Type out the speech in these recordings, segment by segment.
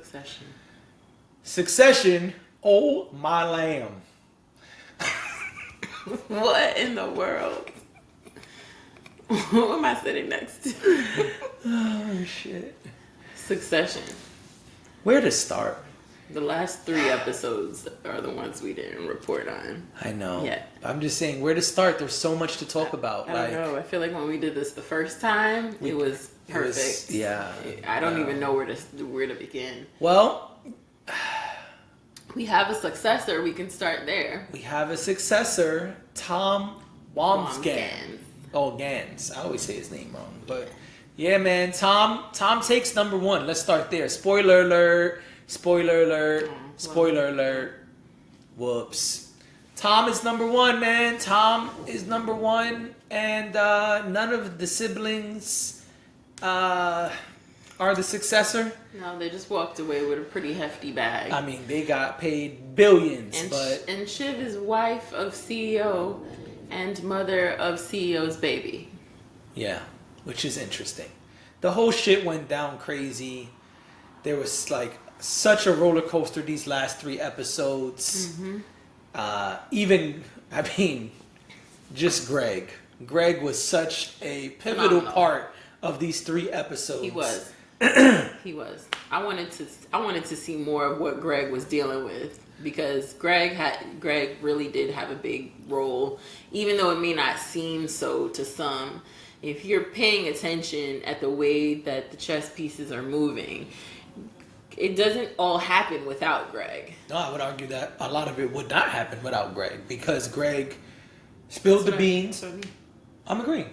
Succession. Succession, oh my lamb. What in the world? Who am I sitting next to? Oh, shit. Succession. Where to start? The last 3 episodes are the ones we didn't report on. I know. Yeah. I'm just saying, where to start? There's so much to talk about. I don't know. I feel like when we did this the first time, it was perfect. I don't even know where to begin. Well, we have a successor. We can start there. We have a successor, Tom Wambsgans. Oh, Gans. I always say his name wrong. But yeah, man, Tom takes number 1. Let's start there. Spoiler alert. Spoiler alert. Spoiler alert. Whoops. Tom is number 1, man. Tom is number 1. And none of the siblings are the successor. No, they just walked away with a pretty hefty bag. I mean, they got paid billions, and Shiv is wife of CEO and mother of CEO's baby. Yeah, which is interesting. The whole shit went down crazy. There was like such a roller coaster these last 3 episodes. Mm-hmm. Just Greg. Greg was such a pivotal part of these 3 episodes. He was. He was. I wanted to see more of what Greg was dealing with, because Greg really did have a big role, even though it may not seem so to some. If you're paying attention at the way that the chess pieces are moving, it doesn't all happen without Greg. No, I would argue that a lot of it would not happen without Greg, because Greg spilled the beans. I'm agreeing.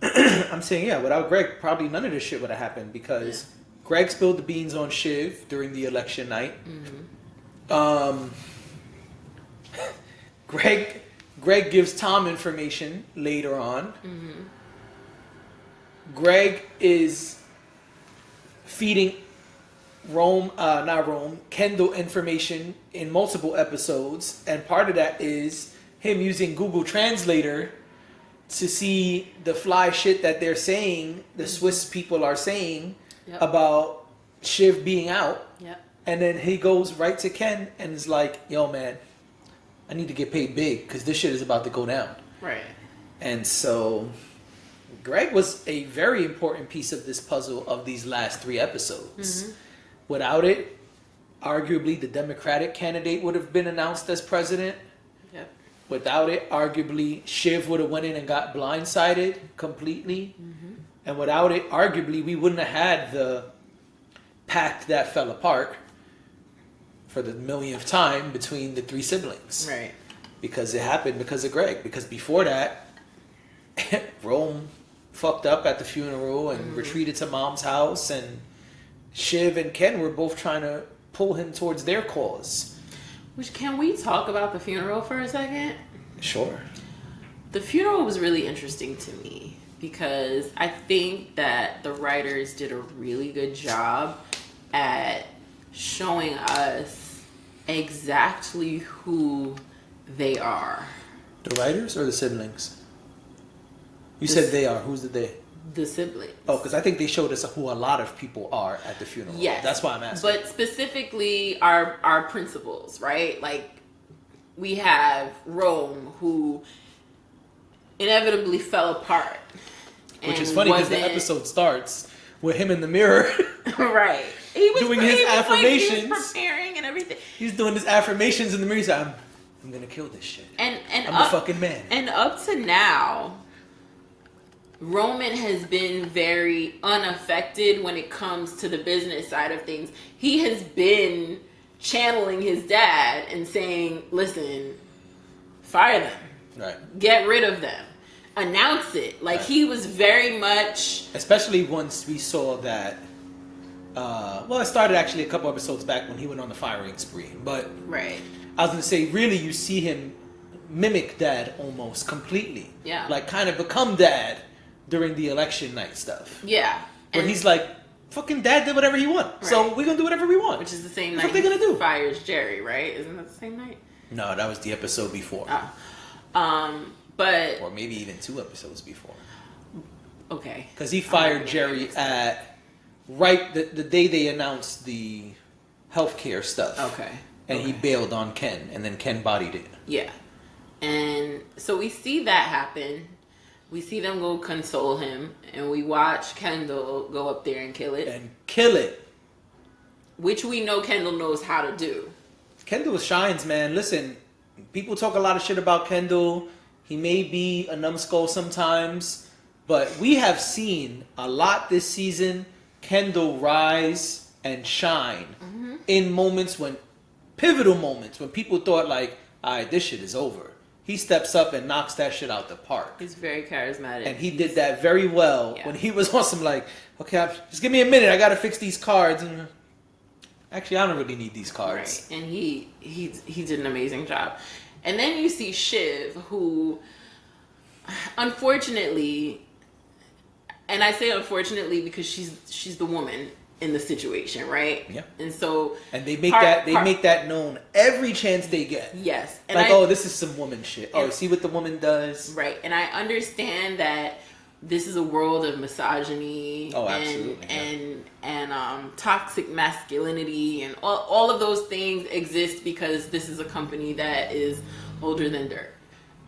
I'm saying, yeah, without Greg, probably none of this shit would have happened, because Greg spilled the beans on Shiv during the election night. Mm-hmm. Greg gives Tom information later on. Mm-hmm. Greg is feeding Kendall information in multiple episodes, and part of that is him using Google Translator to see the fly shit that they're saying, the Swiss people are saying about Shiv being out. Yep. And then he goes right to Ken and is like, yo, man, I need to get paid big because this shit is about to go down. Right. And so Greg was a very important piece of this puzzle of these last 3 episodes. Mm-hmm. Without it, arguably the Democratic candidate would have been announced as president. Yep. Without it, arguably, Shiv would have went in and got blindsided completely. Mm-hmm. And without it, arguably, we wouldn't have had the pact that fell apart for the millionth time between the 3 siblings. Right. Because it happened because of Greg. Because before that, Rome fucked up at the funeral and retreated to Mom's house, and Shiv and Ken were both trying to pull him towards their cause. Which, can we talk about the funeral for a second? Sure. The funeral was really interesting to me because I think that the writers did a really good job at showing us exactly who they are. The writers or the siblings? You said they are. Who's the they? The siblings. Oh, because I think they showed us who a lot of people are at the funeral. Yes. That's why I'm asking. But specifically our principals, right? Like, we have Rome, who inevitably fell apart. Which is funny because the episode starts with him in the mirror. Right. He was doing his affirmations. He was preparing and everything. He's doing his affirmations in the mirror. He's like, I'm going to kill this shit. And I'm the fucking man. And up to now, Roman has been very unaffected when it comes to the business side of things. He has been channeling his dad and saying, listen, fire them. Right. Get rid of them. Announce it. Like, he was very much... Especially once we saw that... it started actually a couple episodes back when he went on the firing spree. But right. I was going to say, really, you see him mimic dad almost completely. Yeah. Like, kind of become dad during the election night stuff. Yeah. Where he's like, fucking dad did whatever he want. Right. So we're going to do whatever we want. Which is the same night what they going to do? Fires Jerry, right? Isn't that the same night? No, that was the episode before. But... Or maybe even 2 episodes before. Okay. Because he fired Jerry at... Right the day they announced the healthcare stuff. Okay. And he bailed on Ken, and then Ken bodied it. Yeah. And so we see that happen. We see them go console him, and we watch Kendall go up there and kill it. And kill it. Which we know Kendall knows how to do. Kendall shines, man. Listen, people talk a lot of shit about Kendall. He may be a numbskull sometimes, but we have seen a lot this season Kendall rise and shine in moments pivotal moments when people thought like, all right, this shit is over. He steps up and knocks that shit out the park. He's very charismatic. And he did that very well when he was on some like, okay, just give me a minute. I got to fix these cards. And actually, I don't really need these cards. Right. And he did an amazing job. And then you see Shiv, who, unfortunately, and I say unfortunately because she's the woman in the situation, right? Yeah. And so, and they make that known every chance they get. Yes. And like, oh, this is some woman shit. Oh, see what the woman does. Right. And I understand that this is a world of misogyny and toxic masculinity, and all of those things exist because this is a company that is older than dirt.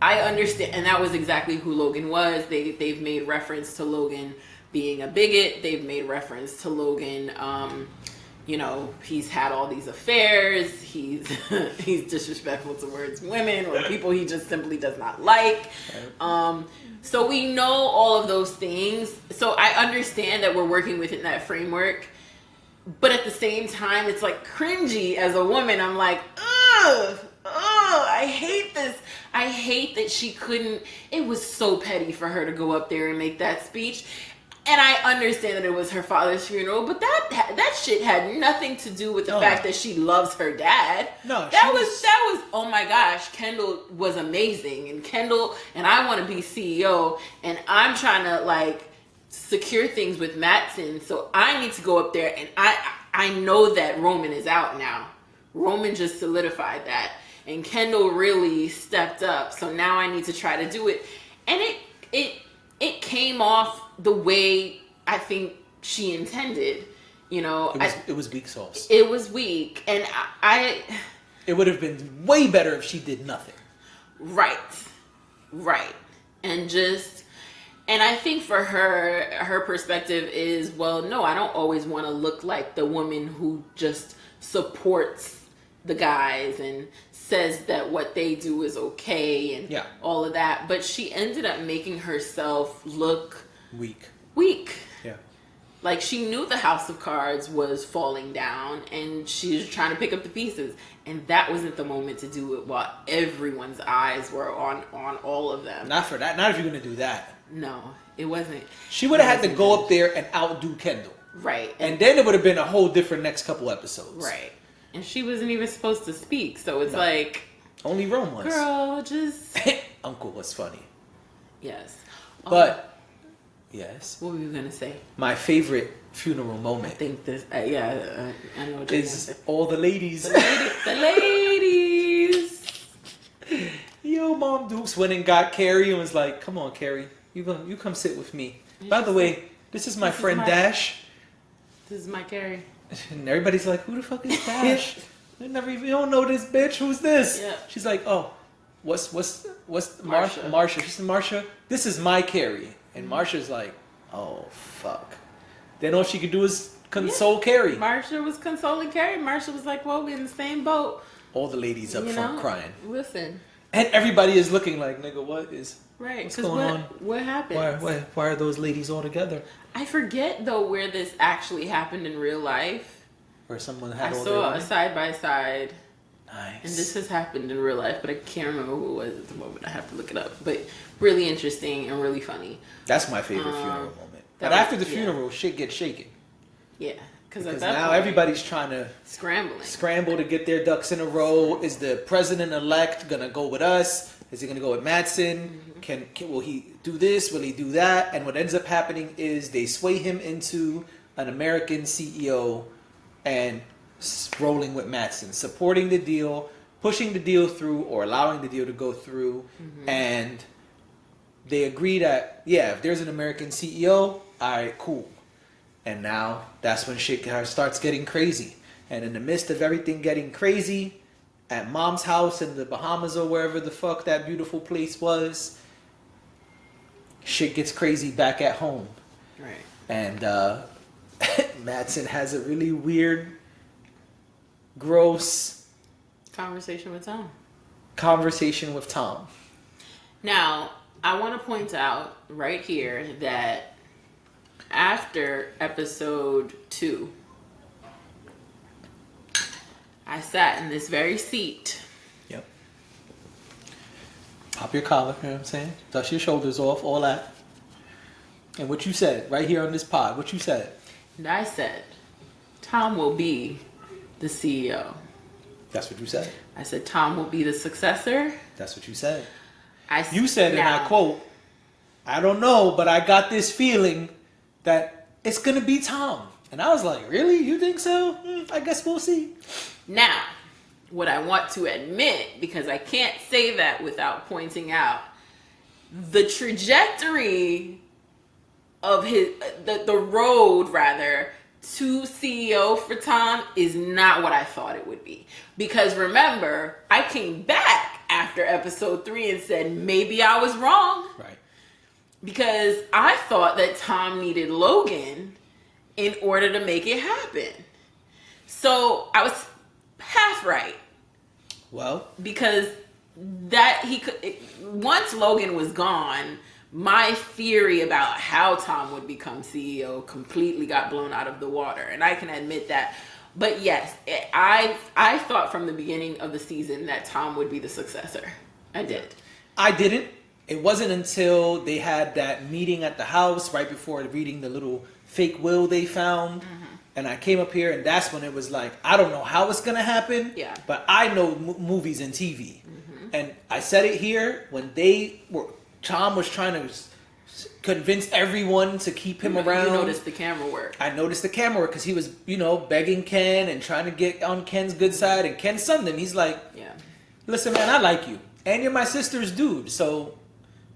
I understand, and that was exactly who Logan was. They've made reference to Logan being a bigot. They've made reference to Logan, he's had all these affairs. He's disrespectful towards women or people he just simply does not like. Right. So we know all of those things. So I understand that we're working within that framework. But at the same time, it's like cringy as a woman. I'm like, ugh, I hate this. I hate that she couldn't. It was so petty for her to go up there and make that speech. And I understand that it was her father's funeral, but that shit had nothing to do with the fact that she loves her dad. No, that was oh my gosh, Kendall was amazing, and I want to be CEO, and I'm trying to like secure things with Matsson, so I need to go up there, and I know that Roman is out now. Roman just solidified that, and Kendall really stepped up. So now I need to try to do it, and it came off the way I think she intended. It was weak sauce. It was weak, and it would have been way better if she did nothing. Right, and I think for her perspective is, well, no, I don't always want to look like the woman who just supports the guys and says that what they do is okay and all of that. But she ended up making herself look weak. Yeah. Like she knew the House of Cards was falling down and she was trying to pick up the pieces. And that wasn't the moment to do it while everyone's eyes were on all of them. Not for that. Not if you're going to do that. No, it wasn't. She would have had to go up there and outdo Kendall. Right. And then it would have been a whole different next couple episodes. Right. And she wasn't even supposed to speak. So it's like... Only Rome was. Girl, just... Uncle was funny. Yes. But... Yes. What were you going to say? My favorite funeral moment. I think this... I know what is all the ladies. The ladies! Yo, Mom Dukes went and got Carrie and was like, come on, Carrie. You come sit with me. By the way, this is my friend Dash. This is my Carrie. And everybody's like, who the fuck is Dash? You don't know this bitch. Who's this? Yeah. She's like, oh, what's Marsha? Marsha. She said, Marsha, this is my Carrie. And Marsha's like, oh, fuck. Then all she could do is console Carrie. Marsha was consoling Carrie. Marsha was like, well, we're in the same boat. All the ladies up front crying. Listen. And everybody is looking like, nigga, what's going on? What happened? Why are those ladies all together? I forget, though, where this actually happened in real life. Where someone had I all saw their a side-by-side. Nice. And this has happened in real life, but I can't remember who it was at the moment. I have to look it up. But really interesting and really funny. That's my favorite funeral moment. But after the funeral, shit gets shaken. Yeah. Because now everybody's trying to scramble to get their ducks in a row. Is the president-elect going to go with us? Is he going to go with Matsson? Will he do this? Will he do that? And what ends up happening is they sway him into an American CEO and rolling with Matsson, supporting the deal, pushing the deal through, or allowing the deal to go through. And they agree that, if there's an American CEO, all right, cool. And now that's when shit starts getting crazy. And in the midst of everything getting crazy, at Mom's house in the Bahamas or wherever the fuck that beautiful place was, shit gets crazy back at home. Right. And Matsson has a really weird, gross Conversation with Tom. conversation with Tom. Now, I want to point out right here that after episode 2, I sat in this very seat. Yep. Pop your collar, you know what I'm saying? Dust your shoulders off, all that. And what you said right here on this pod, what you said. And I said, Tom will be the CEO. That's what you said. I said, Tom will be the successor. That's what you said. I You said, and now, I quote, I don't know, but I got this feeling that it's going to be Tom. And I was like, really? You think so? I guess we'll see. Now, what I want to admit, because I can't say that without pointing out, the trajectory of the road rather to CEO for Tom is not what I thought it would be. Because remember, I came back after episode 3 and said, maybe I was wrong. Right. Because I thought that Tom needed Logan in order to make it happen. So I was half right. Well, Because that he could, once Logan was gone, my theory about how Tom would become CEO completely got blown out of the water. And I can admit that. But yes, I thought from the beginning of the season that Tom would be the successor. I did. I didn't. It wasn't until they had that meeting at the house right before reading the little fake will they found. Mm-hmm. And I came up here and that's when it was like, I don't know how it's going to happen. Yeah. But I know movies and TV. Mm-hmm. And I said it here when Tom was trying to convince everyone to keep him around. You noticed the camera work. I noticed the camera because he was, begging Ken and trying to get on Ken's good side. And Ken sunned him. He's like, Yeah. listen, man, I like you. And you're my sister's dude. So,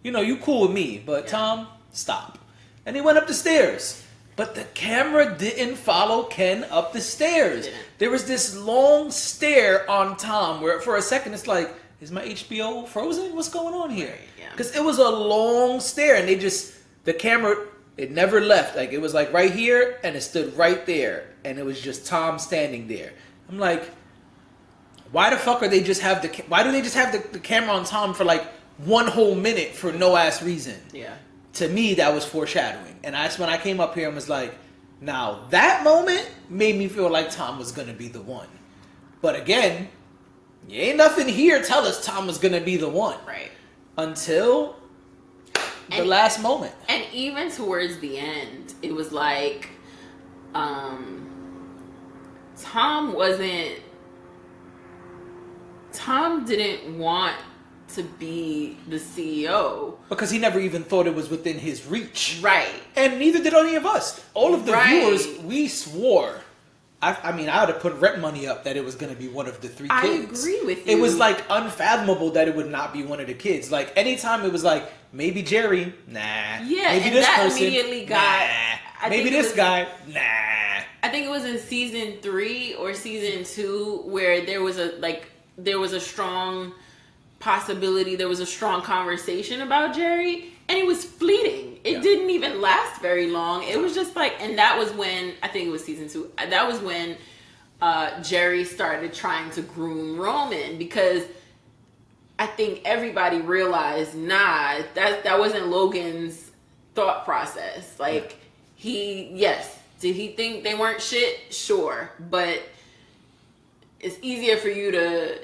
you cool with me. But Yeah. Tom, stop. And he went up the stairs. But the camera didn't follow Ken up the stairs. Didn't. There was this long stare on Tom where for a second it's like, is my HBO frozen? What's going on here? Right, yeah. Because it was a long stare and the camera, it never left. Like it was like right here and it stood right there. And it was just Tom standing there. I'm like, why the fuck are they just have why do they just have the camera on Tom for like 1 whole minute for no ass reason? Yeah. To me, that was foreshadowing. And that's when I came up here and was like, now that moment made me feel like Tom was going to be the one. But again, ain't nothing here tell us Tom was going to be the one. Right. Until the last moment. And even towards the end, it was like, Tom didn't want to be the CEO. Because he never even thought it was within his reach. Right. And neither did any of us. All of the Right. viewers, we swore. I would have put rent money up that it was going to be one of the 3 I kids. agree with It you. was like unfathomable that it would not be one of the kids. Like anytime it was like, maybe Jerry, nah. Yeah, maybe and this that person, immediately got- nah. I Maybe think it this was- guy, nah. I think it was in season 3 or season 2 where there was a strong possibility, there was a strong conversation about Jerry, and it was fleeting. It Yeah. didn't even last very long. It was just like, and that was when, I think it was season 2, that was when Jerry started trying to groom Roman, because I think everybody realized, that wasn't Logan's thought process. Like, did he think they weren't shit? Sure. But it's easier for you to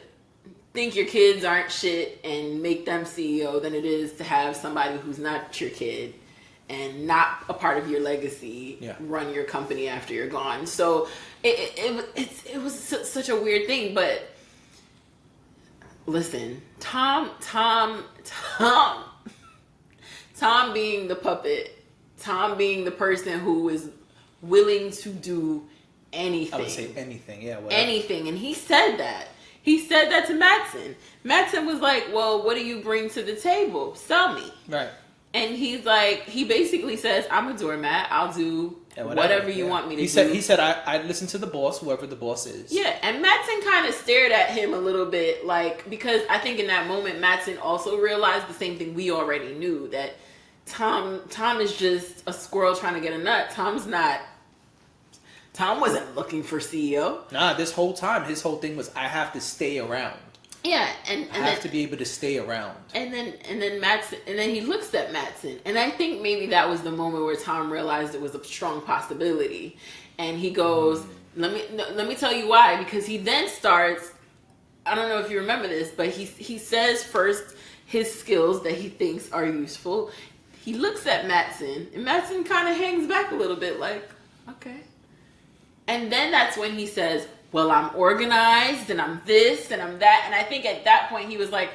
think your kids aren't shit and make them CEO than it is to have somebody who's not your kid and not a part of your legacy run your company after you're gone. So it was such a weird thing. But listen, Tom being the puppet, Tom being the person who is willing to do anything. I would say anything, yeah. Whatever. Anything. And he said that. He said that to Matsson. Matsson was like, well, what do you bring to the table? Sell me. Right. And he's like, he basically says, I'm a doormat. I'll do And whatever you want me to do. He said, I listen to the boss, whoever the boss is. Yeah, and Mattson kind of stared at him a little bit, like, because I think in that moment, Mattson also realized the same thing we already knew, that Tom is just a squirrel trying to get a nut. Tom wasn't looking for CEO. Nah, this whole time, his whole thing was, I have to stay around. Yeah, and I have to be able to stay around. And then Mattson, and then he looks at Mattson, and I think maybe that was the moment where Tom realized it was a strong possibility, and he goes, "Let me tell you why," because he then starts. I don't know if you remember this, but he says first his skills that he thinks are useful. He looks at Mattson, and Mattson kind of hangs back a little bit, like, okay. And then that's when he says, well, I'm organized and I'm this and I'm that. And I think at that point he was like,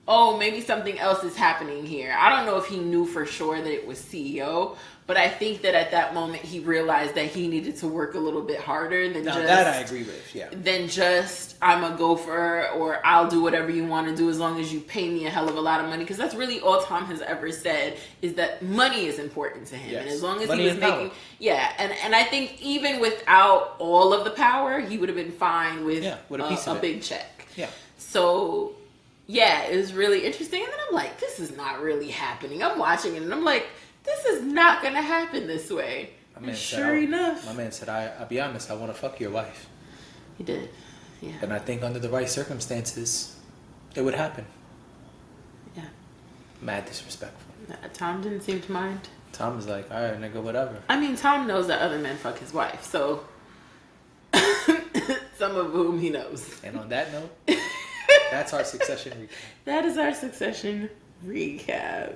oh, maybe something else is happening here. I don't know if he knew for sure that it was CEO, but I think that at that moment he realized that he needed to work a little bit harder than just... that I agree with, yeah. Than just, I'm a gopher, or I'll do whatever you want to do as long as you pay me a hell of a lot of money. Because that's really all Tom has ever said, is that money is important to him. Yes. And as long as money he was making... Power. Yeah, and I think even without all of the power, he would have been fine with a big check. Yeah. So... yeah, it was really interesting. And then I'm like, this is not really happening. I'm watching it and I'm like, this is not going to happen this way. Sure enough. My man said, I'll be honest, I want to fuck your wife. He did. Yeah. And I think under the right circumstances, it would happen. Yeah. Mad disrespectful. Tom didn't seem to mind. Tom was like, all right, nigga, whatever. I mean, Tom knows that other men fuck his wife, so some of whom he knows. And on that note... that's our Succession recap. That is our Succession recap.